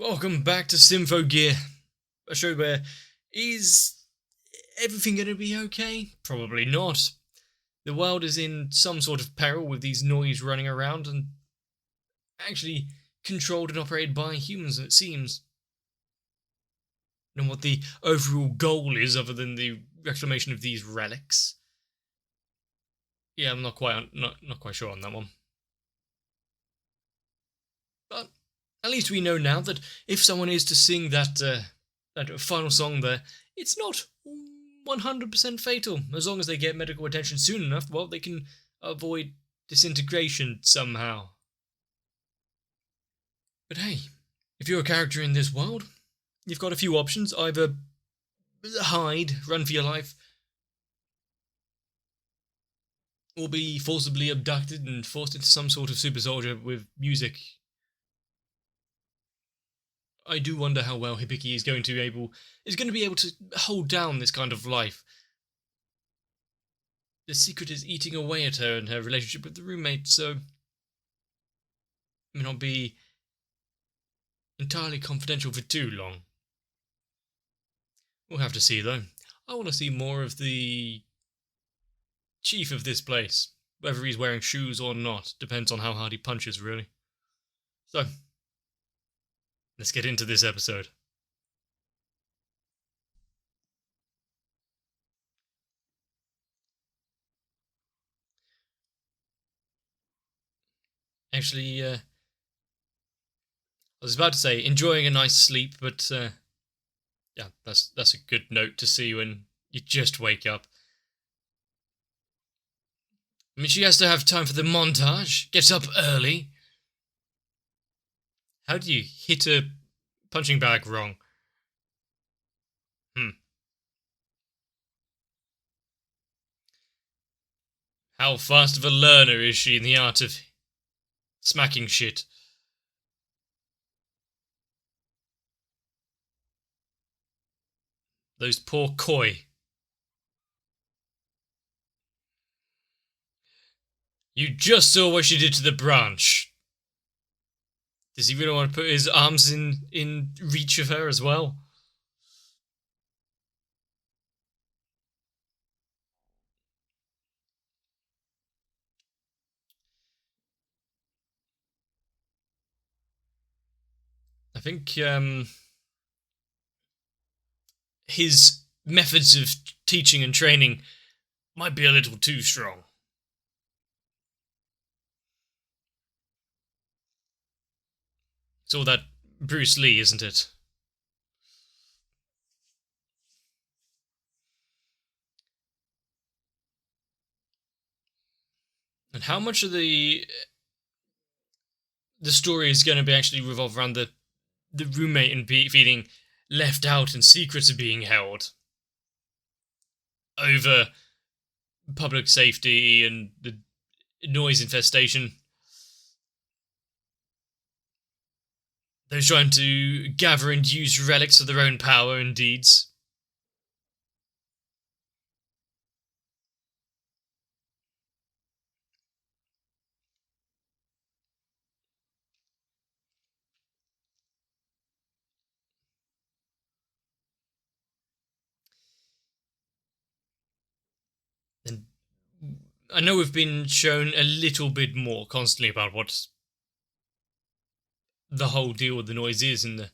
Welcome back to Symphogear, a show where is everything going to be okay? Probably not. The world is in some sort of peril with these noise running around and actually controlled and operated by humans, it seems. And what the overall goal is, other than the reclamation of these relics. Yeah, I'm not quite sure on that one. But at least we know now that if someone is to sing that final song there, it's not 100% fatal. As long as they get medical attention soon enough, well, they can avoid disintegration somehow. But hey, if you're a character in this world, you've got a few options. Either hide, run for your life, or be forcibly abducted and forced into some sort of super soldier with music. I do wonder how well Hibiki is going to be able to hold down this kind of life. The secret is eating away at her and her relationship with the roommate, so it may not be entirely confidential for too long. We'll have to see, though. I want to see more of the chief of this place. Whether he's wearing shoes or not depends on how hard he punches, really. So, let's get into this episode. Actually, I was about to say enjoying a nice sleep, but yeah, that's a good note to see when you just wake up. I mean, she has to have time for the montage. Gets up early. How do you hit a punching bag wrong? How fast of a learner is she in the art of smacking shit? Those poor koi. You just saw what she did to the branch. Does he really want to put his arms in reach of her as well? I think his methods of teaching and training might be a little too strong. It's all that Bruce Lee, isn't it? And how much of the story is going to be actually revolve around the roommate and feeling left out and secrets are being held over public safety and the noise infestation? They're trying to gather and use relics of their own power and deeds. And I know we've been shown a little bit more constantly about what the whole deal with the noise is and the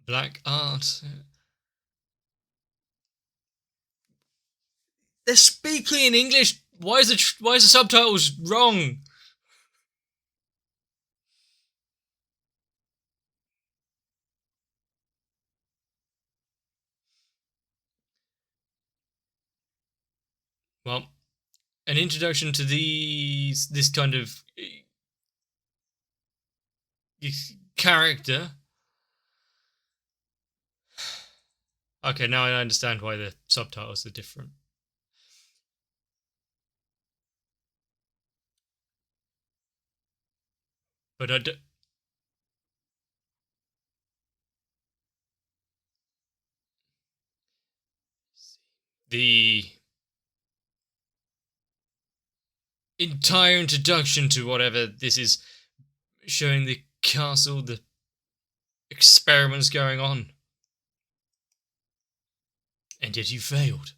black art. They're speaking in English. Why is the subtitles wrong? Well, an introduction to this kind of character. Okay, now I understand why the subtitles are different. But the entire introduction to whatever this is, showing the castle, the experiments going on. And yet you failed.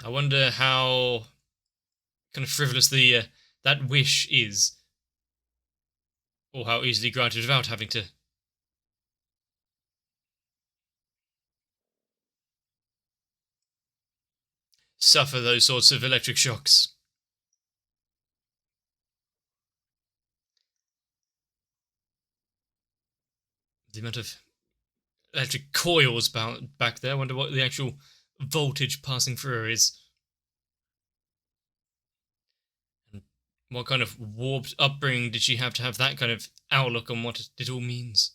I wonder how kind of frivolous the that wish is, or how easily granted without having to suffer those sorts of electric shocks. The amount of electric coils back there. I wonder what the actual voltage passing through is. And what kind of warped upbringing did she have to have that kind of outlook on what it all means?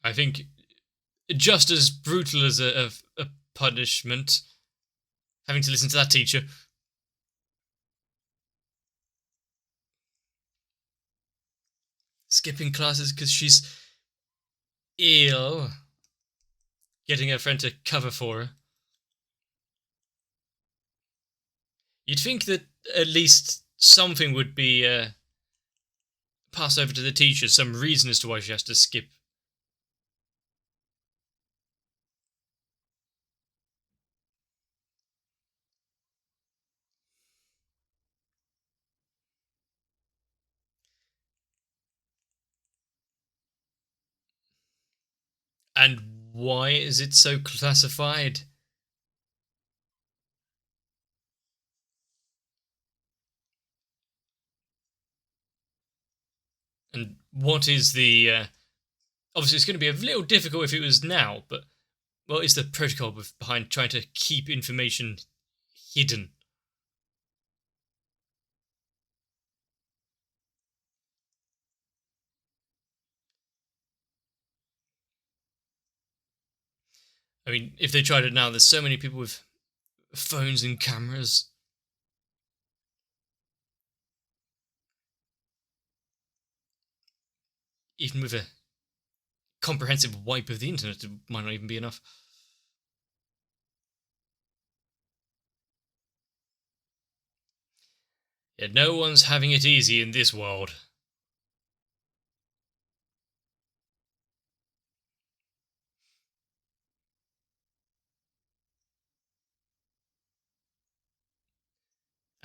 I think just as brutal as a punishment, having to listen to that teacher. Skipping classes because she's ill. Getting her friend to cover for her. You'd think that at least something would be passed over to the teacher, some reason as to why she has to skip. And why is it so classified? And what is the... obviously, it's going to be a little difficult if it was now, but what is the protocol behind trying to keep information hidden? I mean, if they tried it now, there's so many people with phones and cameras. Even with a comprehensive wipe of the internet, it might not even be enough. Yet no one's having it easy in this world.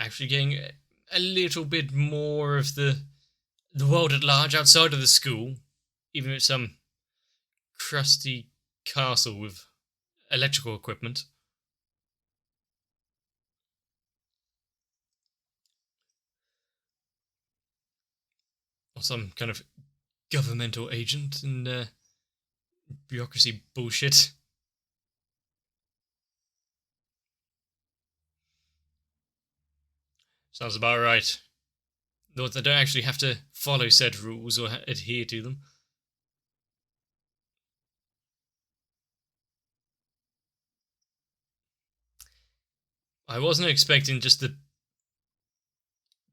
Actually getting a little bit more of the world at large outside of the school, even if it's some crusty castle with electrical equipment. Or some kind of governmental agent and bureaucracy bullshit. Sounds about right. Though they don't actually have to follow said rules or adhere to them. I wasn't expecting just the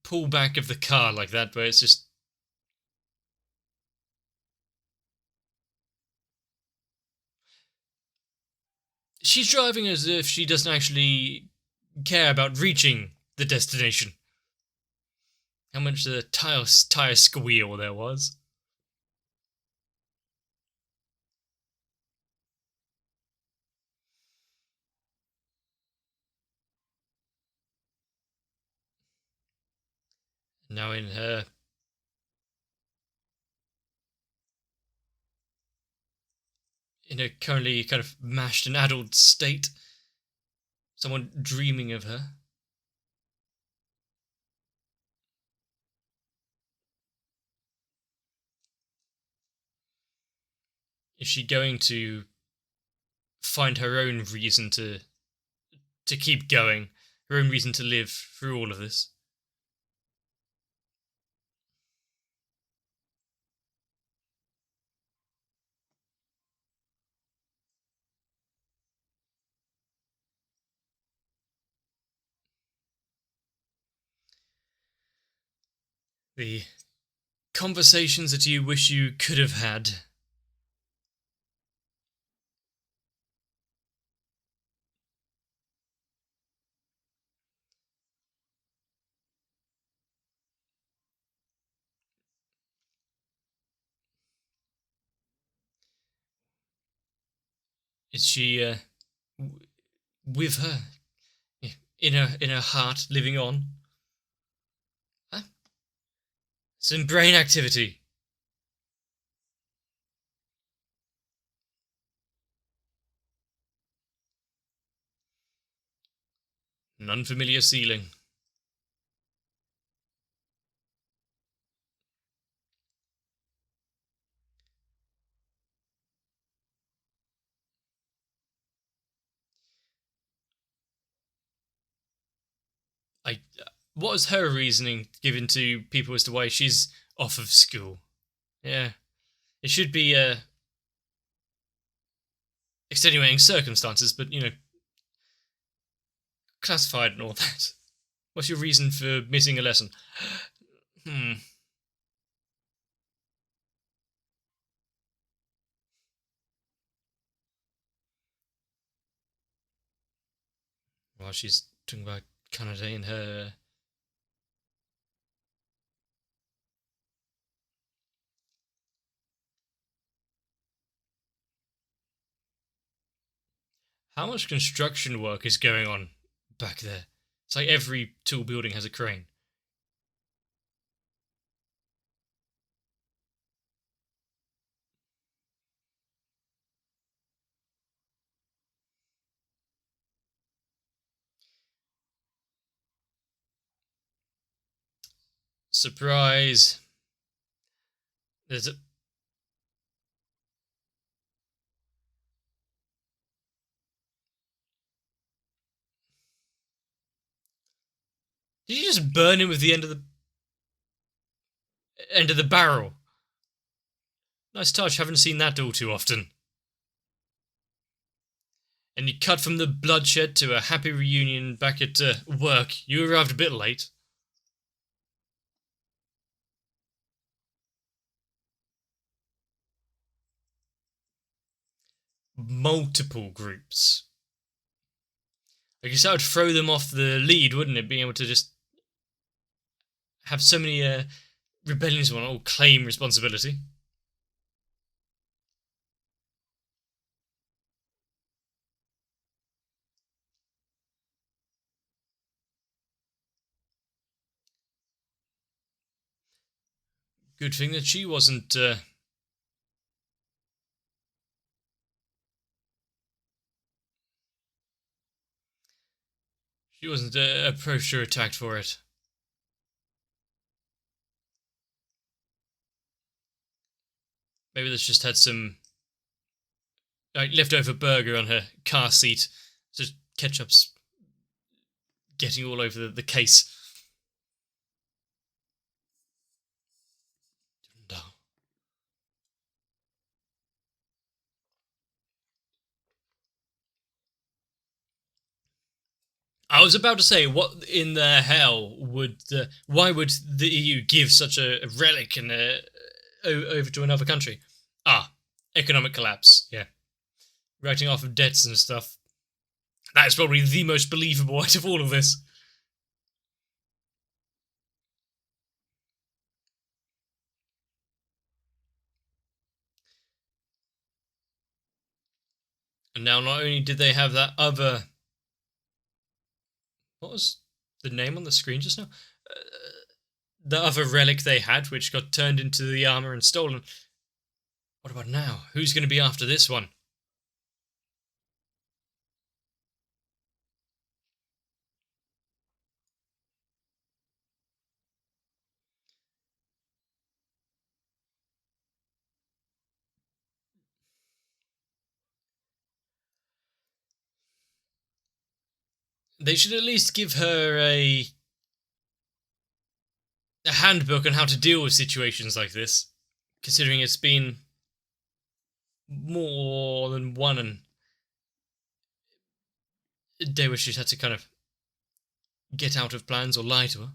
pull back of the car like that, but it's just... She's driving as if she doesn't actually care about reaching the destination. How much the tire squeal there was. Now in her currently kind of mashed and addled state, someone dreaming of her. Is she going to find her own reason to keep going, her own reason to live through all of this? The conversations that you wish you could have had. Is she with her in her heart living on? Huh? Some brain activity. An unfamiliar ceiling. I. What was her reasoning given to people as to why she's off of school? Yeah, it should be extenuating circumstances, but classified and all that. What's your reason for missing a lesson? Hmm. Well, she's talking about Canada in her. How much construction work is going on back there? It's like every tall building has a crane. Surprise! There's a. Did you just burn him with the end of the barrel? Nice touch. Haven't seen that all too often. And you cut from the bloodshed to a happy reunion back at work. You arrived a bit late. Multiple groups. I guess that would throw them off the lead, wouldn't it? Being able to just have so many rebellions want to all claim responsibility. Good thing that she wasn't. She wasn't approached or attacked for it. Maybe this just had some like leftover burger on her car seat. Just ketchup's getting all over the case. I was about to say, what in the hell would why would the EU give such a relic and over to another country? Ah, economic collapse. Yeah, writing off of debts and stuff. That is probably the most believable out of all of this. And now, not only did they have that other, what was the name on the screen just now? The other relic they had, which got turned into the armor and stolen. What about now? Who's going to be after this one? They should at least give her a handbook on how to deal with situations like this, considering it's been more than one day where she's had to kind of get out of plans or lie to her.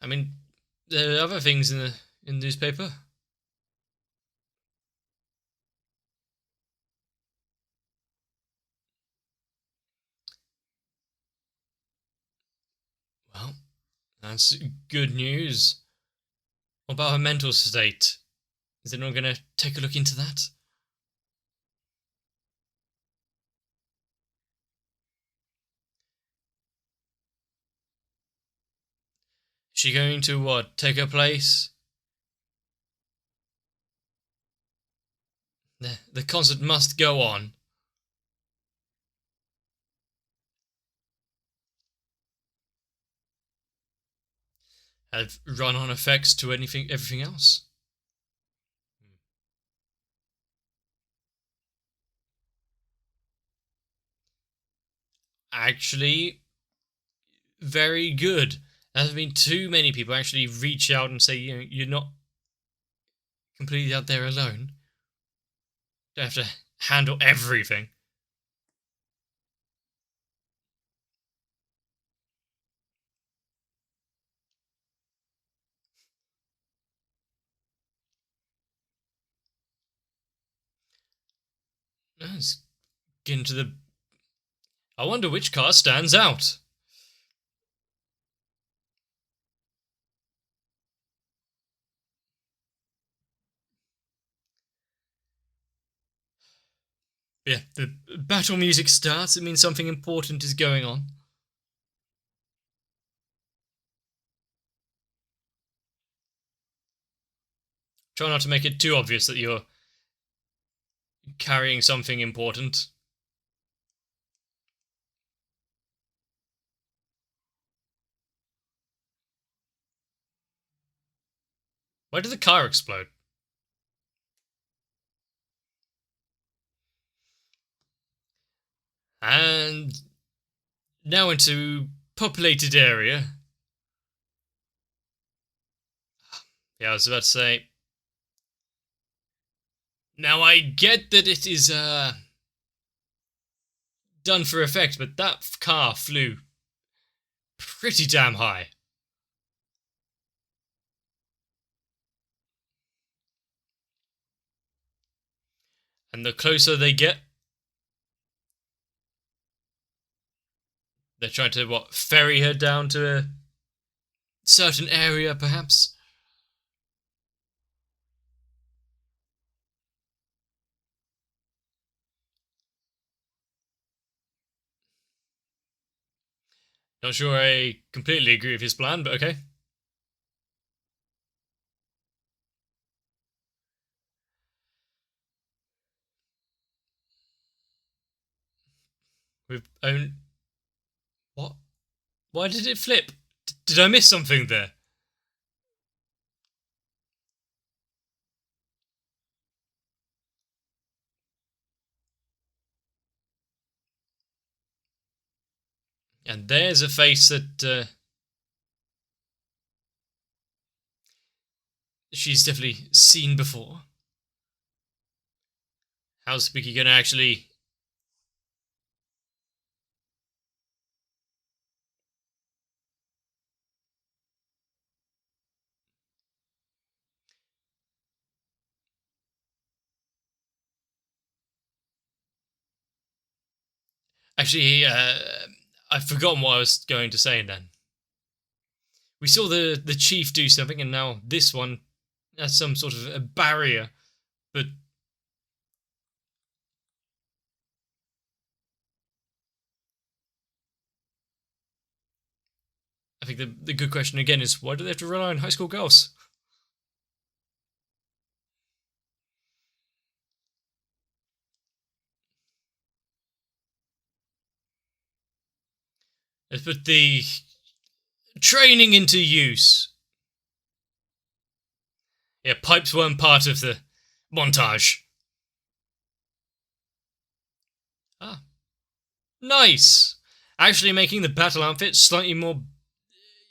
I mean, there are other things in the newspaper. Well, that's good news. What about her mental state? Is anyone going to take a look into that? Is she going to what? Take her place? The concert must go on. Have run-on effects to everything else. Actually, very good. There hasn't been too many people actually reach out and say, you're not completely out there alone. Don't have to handle everything. Let's get into the. I wonder which car stands out. Yeah, the battle music starts. It means something important is going on. Try not to make it too obvious that you're carrying something important. Why did the car explode? And now into populated area. Yeah, I was about to say. Now I get that it is done for effect, but that car flew pretty damn high. And the closer they get, they're trying to what, ferry her down to a certain area, perhaps. Not sure I completely agree with his plan, but okay. We've owned. What? Why did it flip? Did I miss something there? And there's a face that she's definitely seen before. How's Spooky gonna actually. Actually, I've forgotten what I was going to say then. We saw the chief do something, and now this one has some sort of a barrier. But I think the good question again is, why do they have to rely on high school girls? Let's put the training into use. Yeah, pipes weren't part of the montage. Ah, nice. Actually making the battle outfit slightly more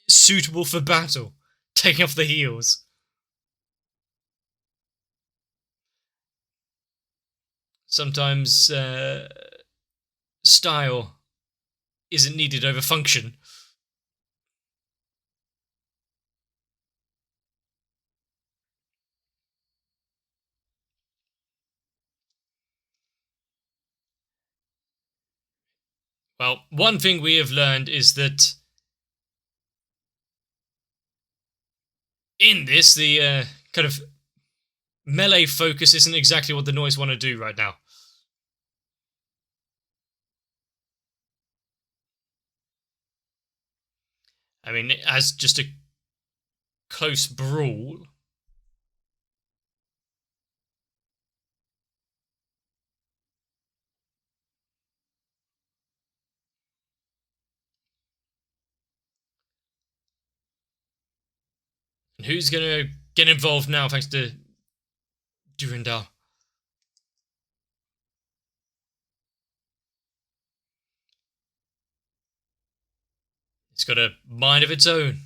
suitable for battle. Taking off the heels. Sometimes style isn't needed over function. Well, one thing we have learned is that in this, the kind of melee focus isn't exactly what the Noise want to do right now. I mean, as just a close brawl. And who's going to get involved now thanks to Durandal? It's got a mind of its own.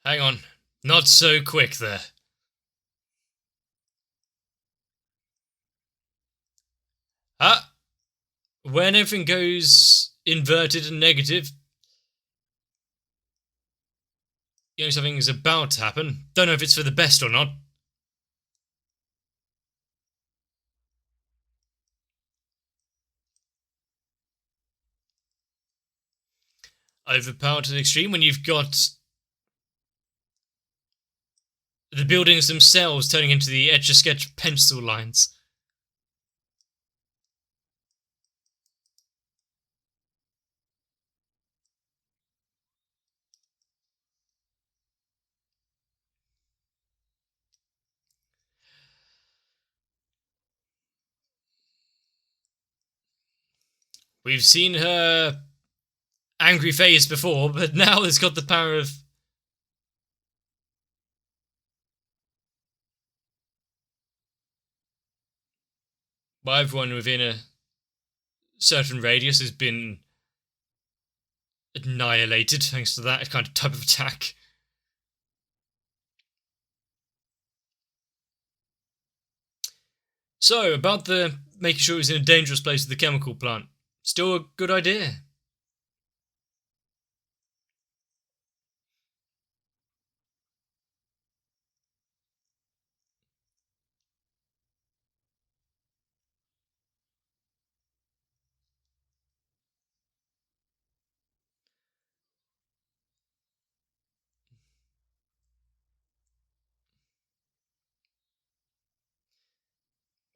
Hang on. Not so quick there. Ah! When everything goes inverted and negative, you know something is about to happen. Don't know if it's for the best or not. Overpowered to the extreme when you've got the buildings themselves turning into the Etch-a-Sketch pencil lines. We've seen her angry face before, but now it's got the power of everyone within a certain radius has been annihilated thanks to that kind of type of attack. So, about the making sure it was in a dangerous place with the chemical plant. Still a good idea.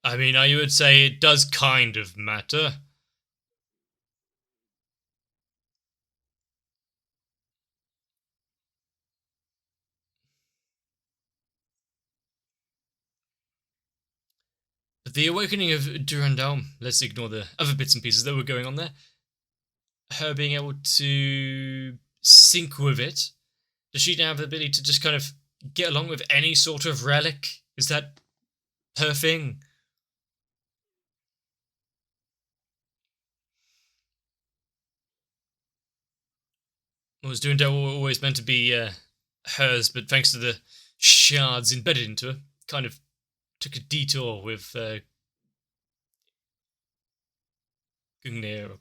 I mean, I would say it does kind of matter. But the awakening of Durandal, let's ignore the other bits and pieces that were going on there. Her being able to sync with it. Does she now have the ability to just kind of get along with any sort of relic? Is that her thing? Was Durandal always meant to be hers, but thanks to the shards embedded into her, kind of took a detour with Gungnir.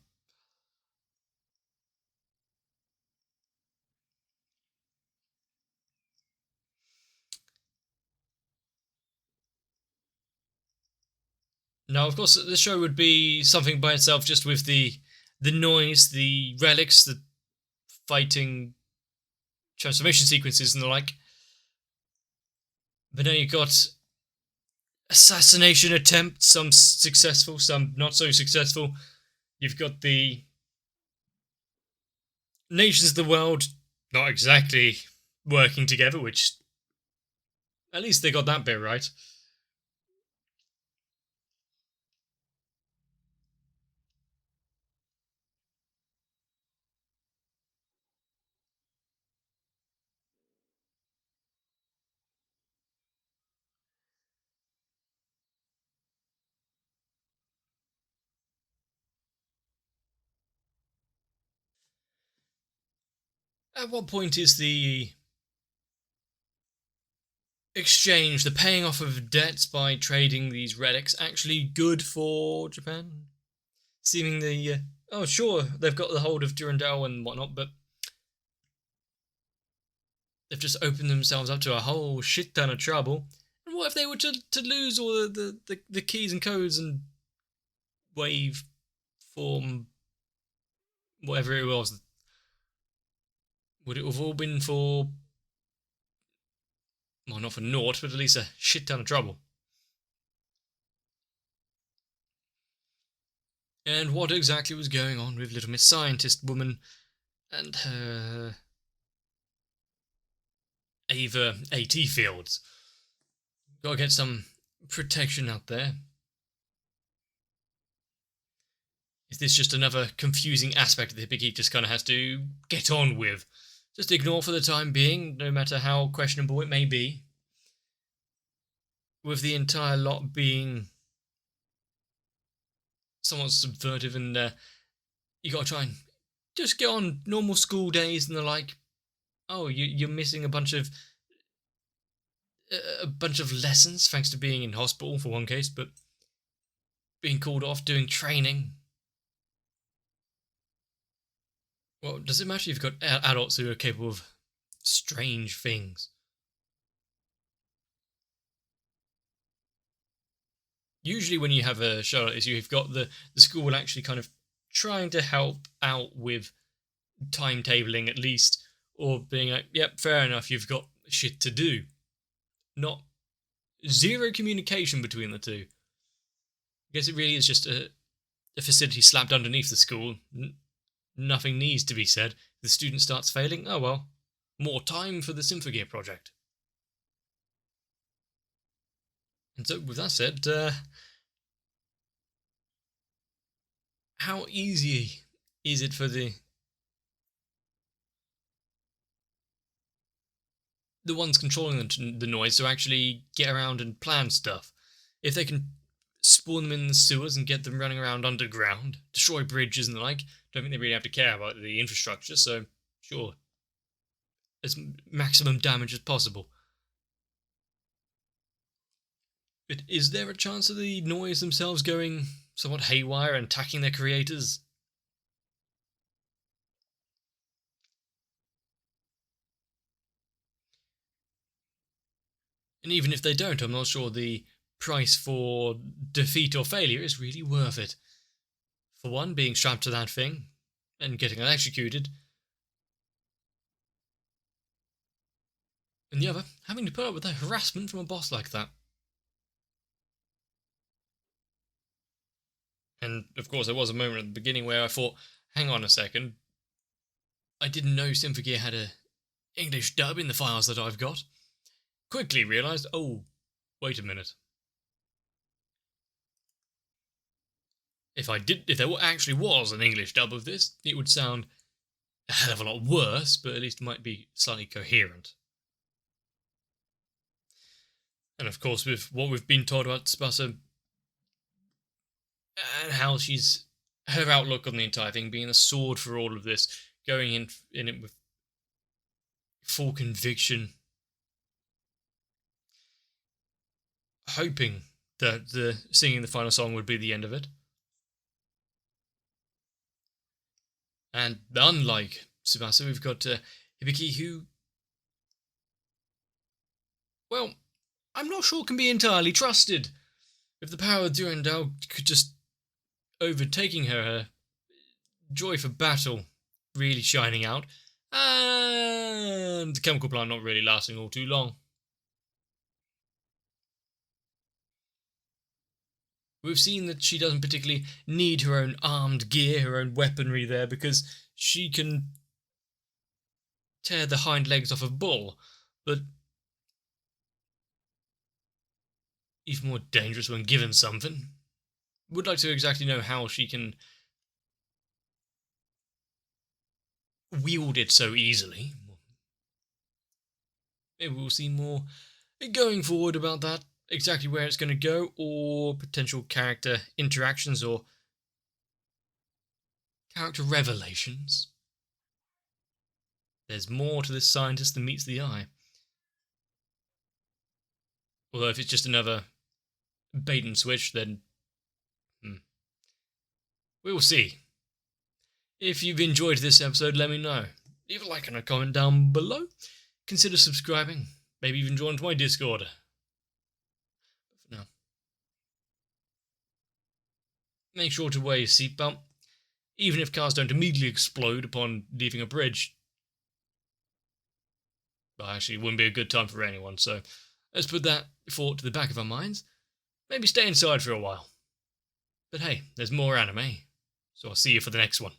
Now, of course, the show would be something by itself, just with the noise, the relics, the fighting transformation sequences and the like. But now you've got assassination attempts, some successful, some not so successful. You've got the nations of the world not exactly working together, which at least they got that bit right. At what point is the exchange, the paying off of debts by trading these relics, actually good for Japan? Seemingly, oh sure, they've got the hold of Durandal and whatnot, but they've just opened themselves up to a whole shit ton of trouble. And what if they were to lose all the keys and codes and wave form, whatever it was? Would it have all been for, well, not for naught, but at least a shit ton of trouble? And what exactly was going on with Little Miss Scientist Woman and her Ava AT fields? Gotta get some protection out there. Is this just another confusing aspect that Hibiki just kind of has to get on with? Just ignore for the time being, no matter how questionable it may be. With the entire lot being somewhat subvertive, and you gotta try and just get on normal school days and the like. Oh, you're missing a bunch of lessons thanks to being in hospital for one case, but being called off doing training. Well, does it matter if you've got adults who are capable of strange things? Usually when you have a show like this, you've got the school actually kind of trying to help out with timetabling at least, or being like, yep, fair enough, you've got shit to do. Not zero communication between the two. I guess it really is just a facility slapped underneath the school. Nothing needs to be said. If the student starts failing, oh well, more time for the Symphogear project. And so, with that said, how easy is it for the ones controlling the noise to actually get around and plan stuff? If they can spawn them in the sewers and get them running around underground, destroy bridges and the like, don't think they really have to care about the infrastructure, so sure, as maximum damage as possible. But is there a chance of the noise themselves going somewhat haywire and attacking their creators? And even if they don't, I'm not sure the price for defeat or failure is really worth it. For one, being strapped to that thing and getting electrocuted, and the other, having to put up with the harassment from a boss like that. And of course, there was a moment at the beginning where I thought, hang on a second, I didn't know Symphogear had a English dub in the files that I've got. Quickly realised, oh, wait a minute. If there actually was an English dub of this, it would sound a hell of a lot worse, but at least it might be slightly coherent. And of course, with what we've been told about Tsubasa and how her outlook on the entire thing, being a sword for all of this, going in it with full conviction, hoping that the singing the final song would be the end of it. And unlike Tsubasa, we've got Hibiki, who, well, I'm not sure can be entirely trusted. If the power of Durandal could just overtaking her joy for battle really shining out, and the chemical plant not really lasting all too long. We've seen that she doesn't particularly need her own armed gear, her own weaponry there, because she can tear the hind legs off a bull, but even more dangerous when given something. Would like to exactly know how she can wield it so easily. Maybe we'll see more going forward about that, exactly where it's going to go, or potential character interactions or character revelations. There's more to this scientist than meets the eye. Although if it's just another bait and switch, then we'll see. If you've enjoyed this episode, let me know. Leave a like and a comment down below. consider subscribing. Maybe even join to my Discord. But for now, make sure to wear your seatbelt, even if cars don't immediately explode upon leaving a bridge. Well, actually, it wouldn't be a good time for anyone, so let's put that thought to the back of our minds. Maybe stay inside for a while. But hey, there's more anime, so I'll see you for the next one.